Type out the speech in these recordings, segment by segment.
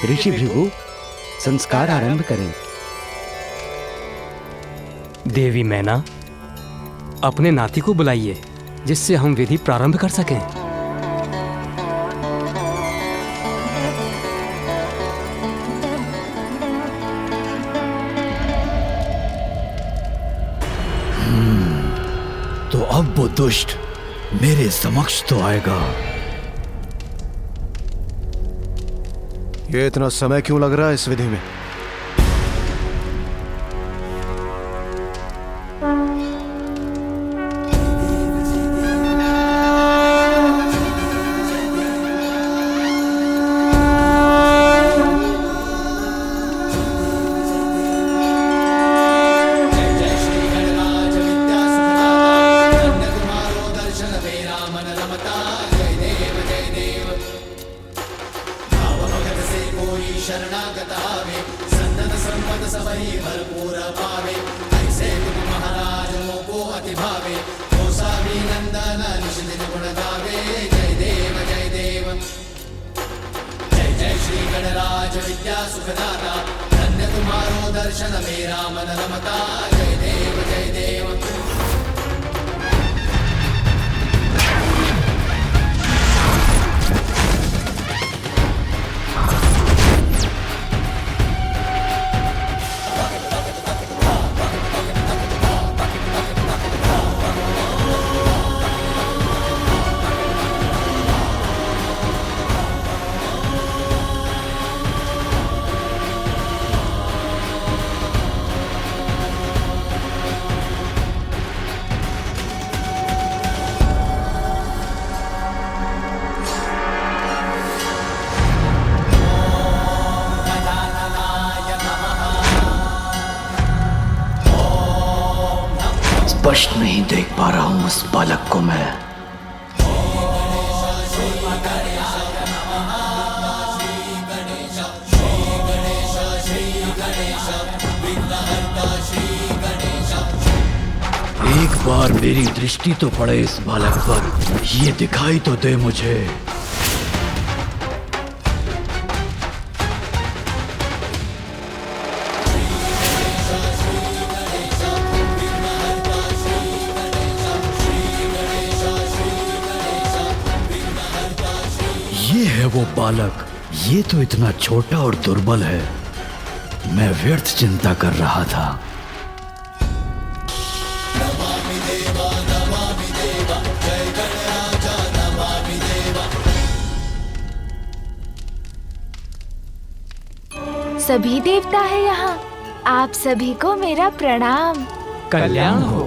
ऋषि भृगु, संस्कार आरंभ करें। देवी मैना, अपने नाती को बुलाइए जिससे हम विधि प्रारंभ कर सकें। तो अब वो दुष्ट मेरे समक्ष तो आएगा। ये इतना समय क्यों लग रहा है इस विधि में? स्पष्ट नहीं देख पा रहा हूं उस बालक को मैं। एक बार मेरी दृष्टि तो पड़े इस बालक पर, ये दिखाई तो दे मुझे। ये है वो बालक, ये तो इतना छोटा और दुर्बल है। मैं व्यर्थ चिंता कर रहा था। सभी देवता है यहाँ, आप सभी को मेरा प्रणाम। कल्याण हो।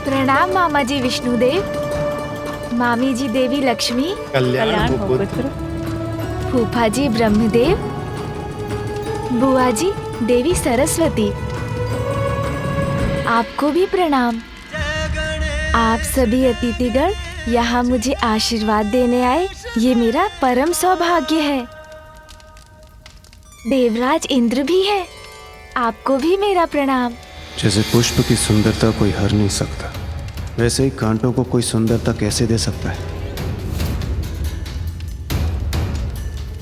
प्रणाम मामा जी विष्णुदेव, मामी जी देवी लक्ष्मी, कल्याण हो पुत्र। फूफा जी ब्रह्मदेव, बुआ जी देवी सरस्वती, आपको भी प्रणाम। आप सभी अतिथिगण यहाँ मुझे आशीर्वाद देने आए, ये मेरा परम सौभाग्य है। देवराज इंद्र भी है, आपको भी मेरा प्रणाम। जैसे पुष्प की सुंदरता कोई हर नहीं सकता, वैसे ही कांटों को कोई सुंदरता कैसे दे सकता है?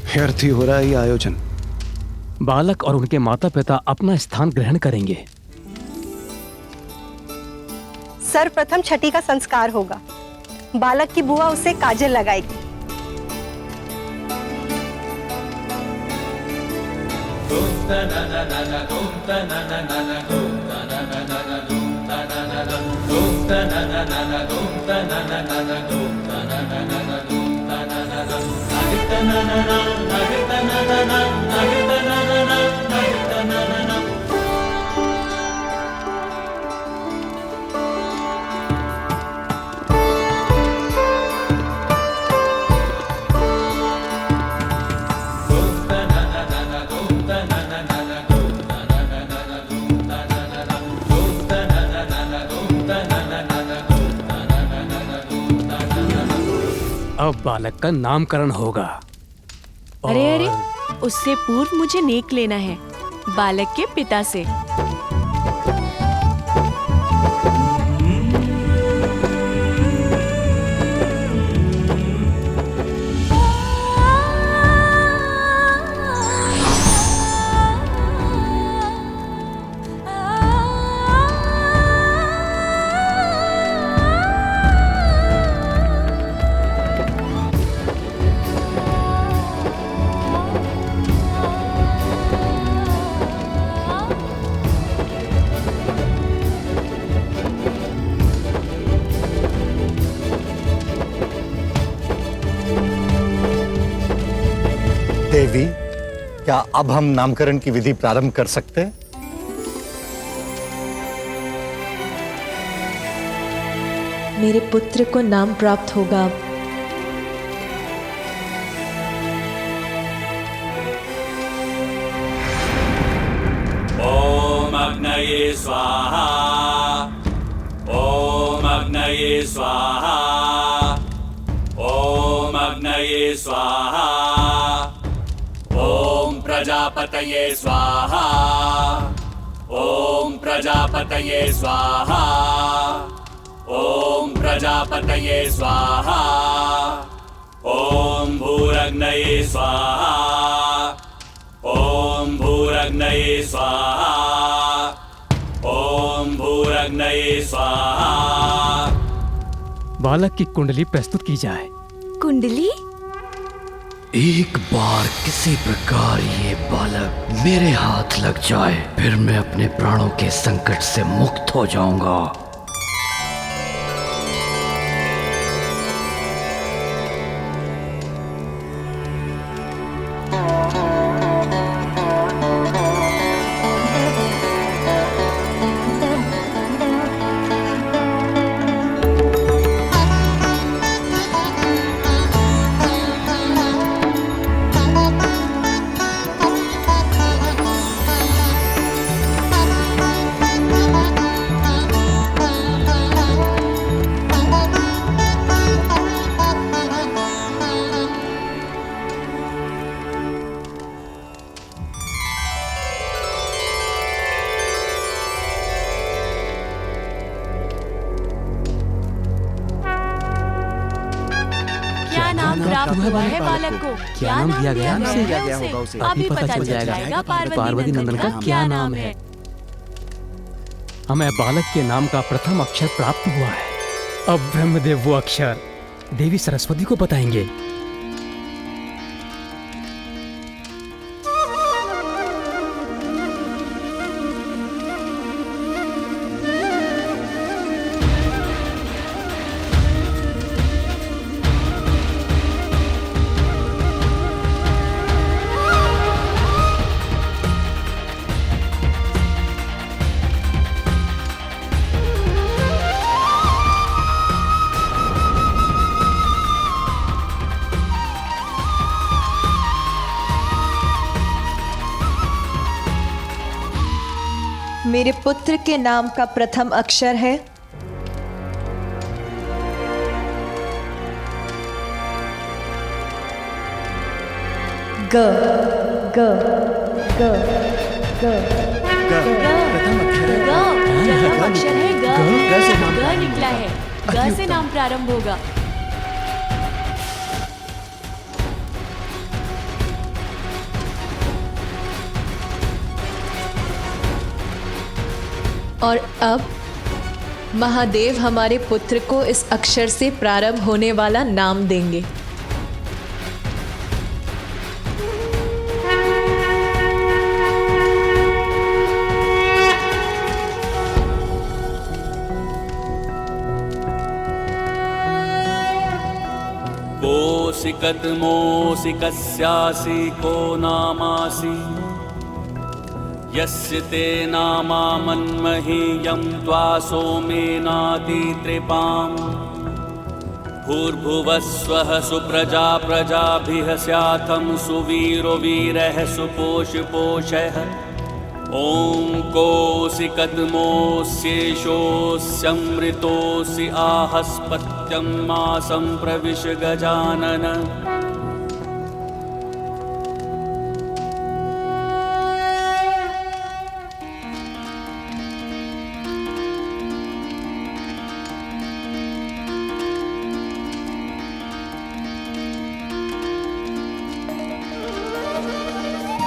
व्यर्थ ही हो रहा है ये आयोजन। बालक और उनके माता पिता अपना स्थान ग्रहण करेंगे। सर्वप्रथम छठी का संस्कार होगा। बालक की बुआ उसे काजल लगाएगी। अब बालक का नामकरण होगा। अरे अरे, उससे पूर्व मुझे नेक लेना है बालक के पिता से। दीदी, क्या अब हम नामकरण की विधि प्रारंभ कर सकते हैं? मेरे पुत्र को नाम प्राप्त होगा अब। ओम अग्नये स्वाहा, ओम अग्नये स्वाहा, ओम अग्नये स्वाहा, ओम प्रजापतये स्वाहा, ओम प्रजापतये स्वाहा, ओम प्रजापतये स्वाहा, ओम भूरग्नये स्वाहा, ओम भूरग्नये स्वाहा, ओम भूरग्नये स्वाहा। बालक की कुंडली प्रस्तुत की जाए। कुंडली? एक बार किसी प्रकार ये बालक मेरे हाथ लग जाए, फिर मैं अपने प्राणों के संकट से मुक्त हो जाऊंगा। प्राप्त हुआ है बालक को? क्या नाम दिया गया उसे? अभी पता चल जाएगा पार्वती नंदन का क्या नाम है। हमें बालक के नाम का प्रथम अक्षर प्राप्त हुआ है। अब ब्रह्मदेव वो अक्षर देवी सरस्वती को बताएंगे। मेरे पुत्र के नाम का प्रथम अक्षर है ग। ग ग ग प्रथम अक्षर है ग। ग निकला है। ग से नाम प्रारंभ होगा। और अब महादेव हमारे पुत्र को इस अक्षर से प्रारंभ होने वाला नाम देंगे। कोसि कतमोसि कस्यासि को नामासि यस्य ते नामा मन्महीयं त्वा सोमेनाति त्रिपाम् भूर्भुवस्वः सुप्रजा प्रजाभिः स्याथं सुवीरो वीरः सुपोषपोषः ॐ कोसि कद्मोऽस्येषोऽस्यमृतोऽसि आहस्पत्यं मासं प्रविश गजानन।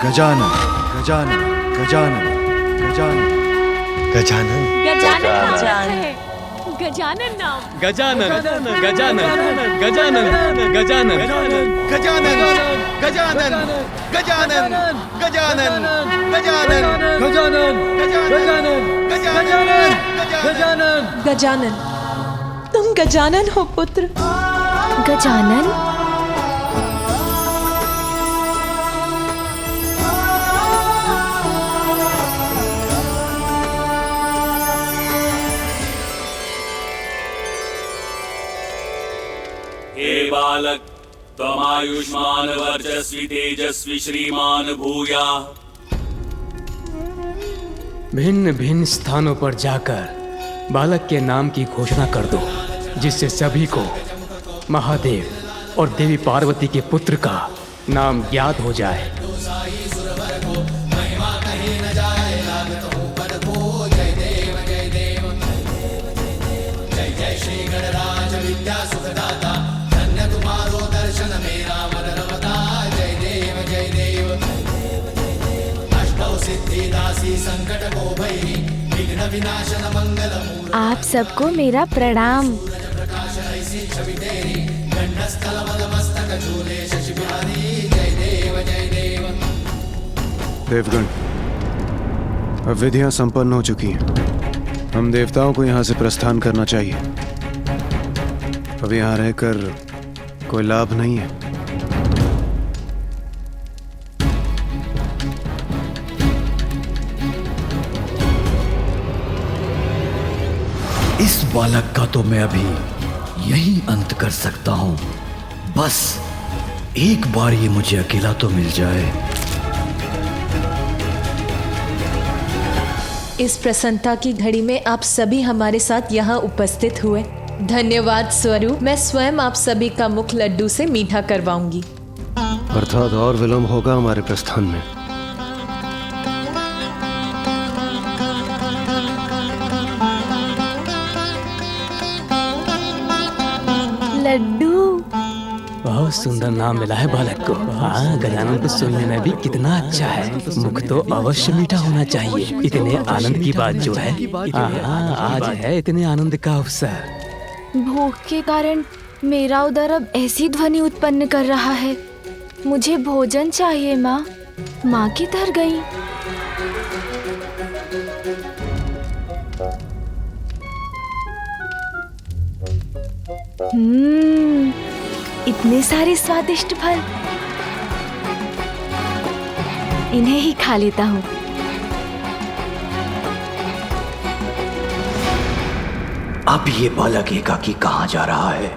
गजानन गजानन गजानन गजानन गजानन गजानन नाम। गजानन गजानन गजानन गजानन गजानन गजानन गजानन गजानन गजानन गजानन गजानन गजानन गजानन, तुम गजानन हो पुत्र। गजानन? हे बालक त्वमायुष्मान वर्चस्वी तेजस्वी श्रीमान भूया। भिन्न भिन्न स्थानों पर जाकर बालक के नाम की घोषणा कर दो, जिससे सभी को महादेव और देवी पार्वती के पुत्र का नाम ज्ञात हो जाए। आप सबको मेरा प्रणाम। देवगण, अब विधियां संपन्न हो चुकी हैं। हम देवताओं को यहाँ से प्रस्थान करना चाहिए। अब यहाँ रहकर कोई लाभ नहीं है। इस बालक का तो मैं अभी यही अंत कर सकता हूं। बस एक बार ये मुझे अकेला तो मिल जाए। इस प्रसन्नता की घड़ी में आप सभी हमारे साथ यहाँ उपस्थित हुए, धन्यवाद स्वरूप मैं स्वयं आप सभी का मुख लड्डू से मीठा करवाऊंगी। अर्थात और विलंब होगा हमारे प्रस्थान में। लड्डू, बहुत सुंदर नाम मिला है बालक को। हाँ, गजानन को सुनने में भी कितना अच्छा है। मुख तो अवश्य मीठा होना चाहिए। इतने आनंद की बात जो है, हाँ, आज है इतने आनंद का अवसर। भूख के कारण मेरा उदर अब ऐसी ध्वनि उत्पन्न कर रहा है। मुझे भोजन चाहिए माँ। माँ किधर गई? इतने सारे स्वादिष्ट फल, इन्हें ही खा लेता हूँ। अब ये बालक एकाकी कहाँ जा रहा है?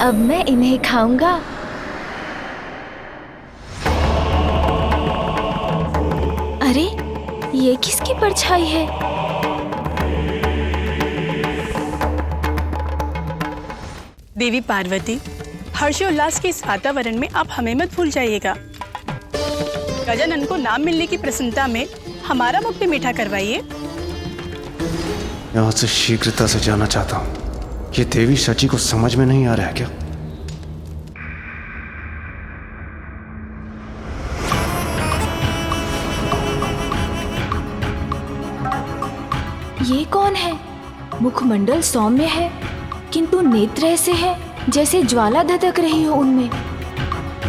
अब मैं इन्हें खाऊंगा। अरे, ये किसकी परछाई है? देवी पार्वती, हर्षोल्लास के इस वातावरण में आप हमें मत भूल जाइएगा। गजानन को नाम मिलने की प्रसन्नता में हमारा मुख भी मीठा करवाइए। यहाँ से शीघ्रता से जाना चाहता हूँ। ये देवी सची को समझ में नहीं आ रहा है क्या? ये कौन है? मुखमंडल सौम्य है, किंतु नेत्र ऐसे है जैसे ज्वाला धधक रही हो उनमें।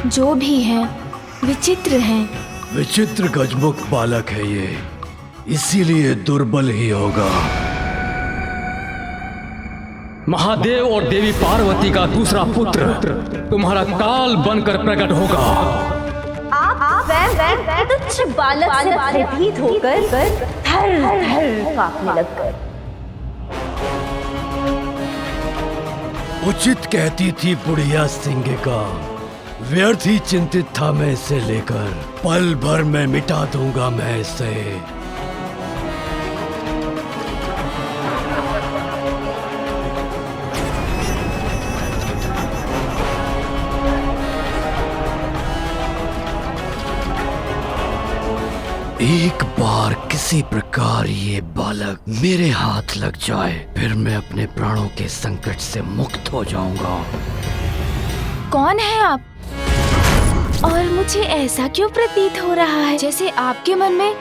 जो भी हैं, विचित्र हैं। विचित्र गजमुख बालक है ये, इसीलिए दुर्बल ही होगा। महादेव और देवी पार्वती का दूसरा पुत्र तुम्हारा काल बनकर प्रकट होगा। आप तुच्छ बालक से भयभीत होकर थर कांपने लगकर। उचित कहती थी बुढ़िया सिंगिका, व्यर्थ ही चिंतित था मैं इसे लेकर। पल भर में मिटा दूंगा मैं इसे। एक बार किसी प्रकार ये बालक मेरे हाथ लग जाए, फिर मैं अपने प्राणों के संकट से मुक्त हो जाऊंगा। कौन है आप? और मुझे ऐसा क्यों प्रतीत हो रहा है जैसे आपके मन में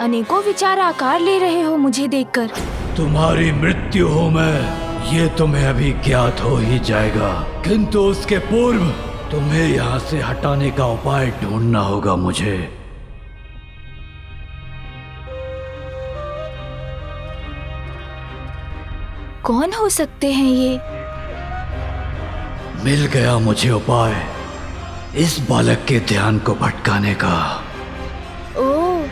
अनेकों विचार आकार ले रहे हो मुझे देखकर? तुम्हारी मृत्यु हो मैं, ये तुम्हें अभी ज्ञात हो ही जाएगा, किंतु उसके पूर्व तुम्हें यहाँ से हटाने का उपाय ढूंढना होगा मुझे। कौन हो सकते हैं ये? मिल गया मुझे उपाय इस बालक के ध्यान को भटकाने का। ओह,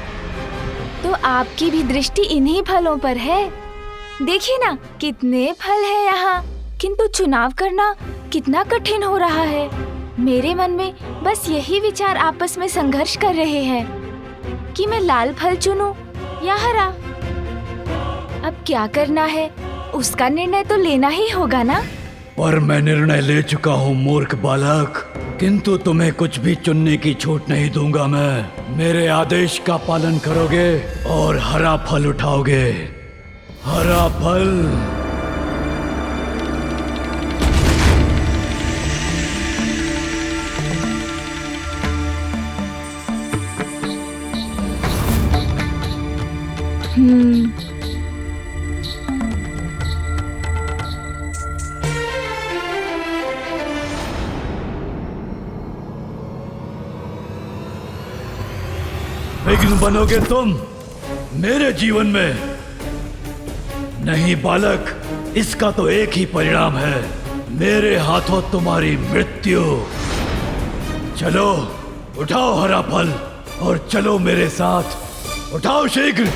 तो आपकी भी दृष्टि इन्हीं फलों पर है। देखिए ना कितने फल है यहाँ, किंतु चुनाव करना कितना कठिन हो रहा है। मेरे मन में बस यही विचार आपस में संघर्ष कर रहे हैं कि मैं लाल फल चुनूं या हरा। अब क्या करना है, उसका निर्णय तो लेना ही होगा ना। पर मैं निर्णय ले चुका हूँ मूर्ख बालक, किंतु तुम्हें कुछ भी चुनने की छूट नहीं दूंगा मैं। मेरे आदेश का पालन करोगे और हरा फल उठाओगे। हरा फल। विघ्न बनोगे तुम मेरे जीवन में। नहीं बालक, इसका तो एक ही परिणाम है, मेरे हाथों तुम्हारी मृत्यु। चलो उठाओ हरा फल और चलो मेरे साथ। उठाओ शीघ्र।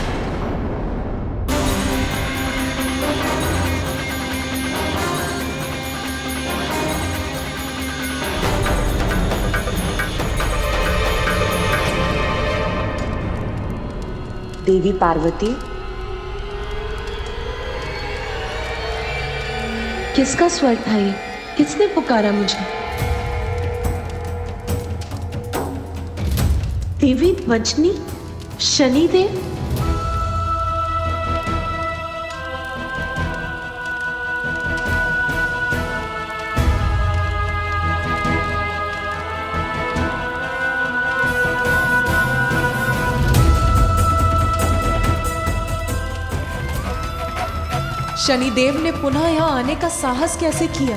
देवी पार्वती, किसका स्वर था ये? किसने पुकारा मुझे? देवी वजनी, शनिदेव। शनिदेव ने पुनः यहाँ आने का साहस कैसे किया?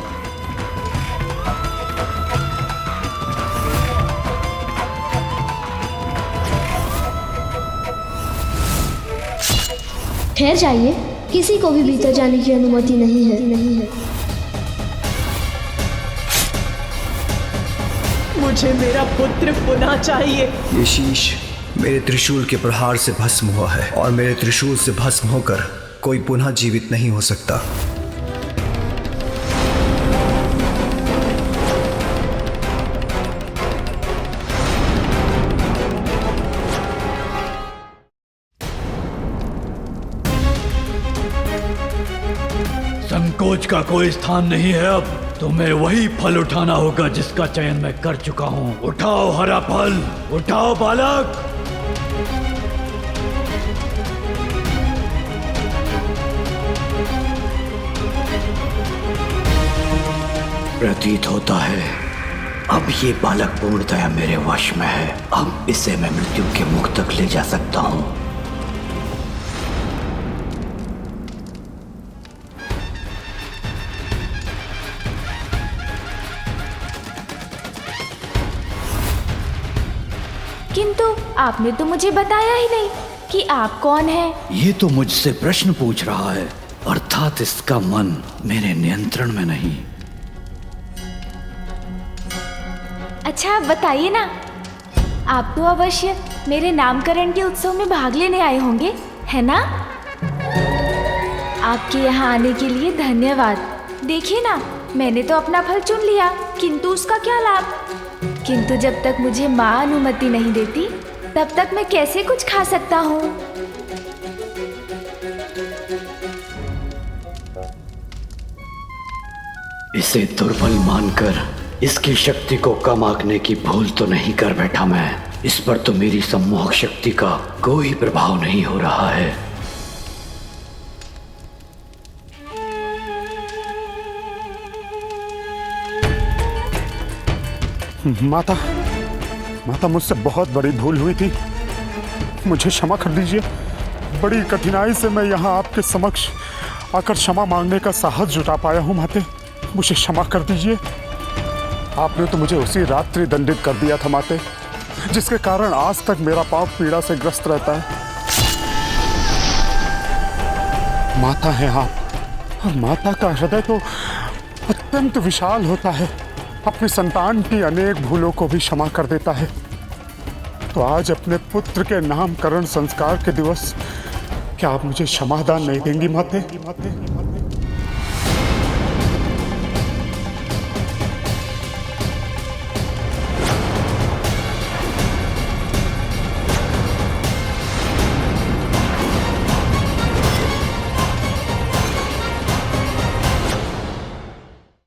ठहर जाइए, किसी को भी भीतर जाने की अनुमति नहीं है। मुझे मेरा पुत्र पुनः चाहिए। ये शीश मेरे त्रिशूल के प्रहार से भस्म हुआ है और मेरे त्रिशूल से भस्म होकर कोई पुनः जीवित नहीं हो सकता। संकोच का कोई स्थान नहीं है। अब तुम्हें वही फल उठाना होगा जिसका चयन मैं कर चुका हूँ। उठाओ हरा फल, उठाओ बालक। प्रतीत होता है अब ये बालक पूर्णतया मेरे वश में है। अब इसे मैं मृत्यु के मुख तक ले जा सकता हूं। किंतु आपने तो मुझे बताया ही नहीं कि आप कौन हैं। ये तो मुझसे प्रश्न पूछ रहा है, अर्थात इसका मन मेरे नियंत्रण में नहीं। अच्छा आप बताइए ना, आप तो अवश्य मेरे नामकरण के उत्सव में भाग लेने आए होंगे, है ना? आपके यहाँ आने के लिए धन्यवाद। देखिए ना, मैंने तो अपना फल चुन लिया, किंतु उसका क्या लाभ? किंतु जब तक मुझे माँ अनुमति नहीं देती, तब तक मैं कैसे कुछ खा सकता हूँ? इसे दुर्बल मानकर इसकी शक्ति को कम आंकने की भूल तो नहीं कर बैठा मैं। इस पर तो मेरी सम्मोहक शक्ति का कोई प्रभाव नहीं हो रहा है। माता मुझसे बहुत बड़ी भूल हुई थी, मुझे क्षमा कर दीजिए। बड़ी कठिनाई से मैं यहाँ आपके समक्ष आकर क्षमा मांगने का साहस जुटा पाया हूँ माते। मुझे क्षमा कर दीजिए। आपने तो मुझे उसी रात्रि दंडित कर दिया था माते, जिसके कारण आज तक मेरा पांव पीड़ा से ग्रस्त रहता है। माता है आप, और माता का हृदय तो अत्यंत विशाल होता है, अपनी संतान की अनेक भूलों को भी क्षमा कर देता है। तो आज अपने पुत्र के नामकरण संस्कार के दिवस क्या आप मुझे क्षमादान नहीं देंगी माते?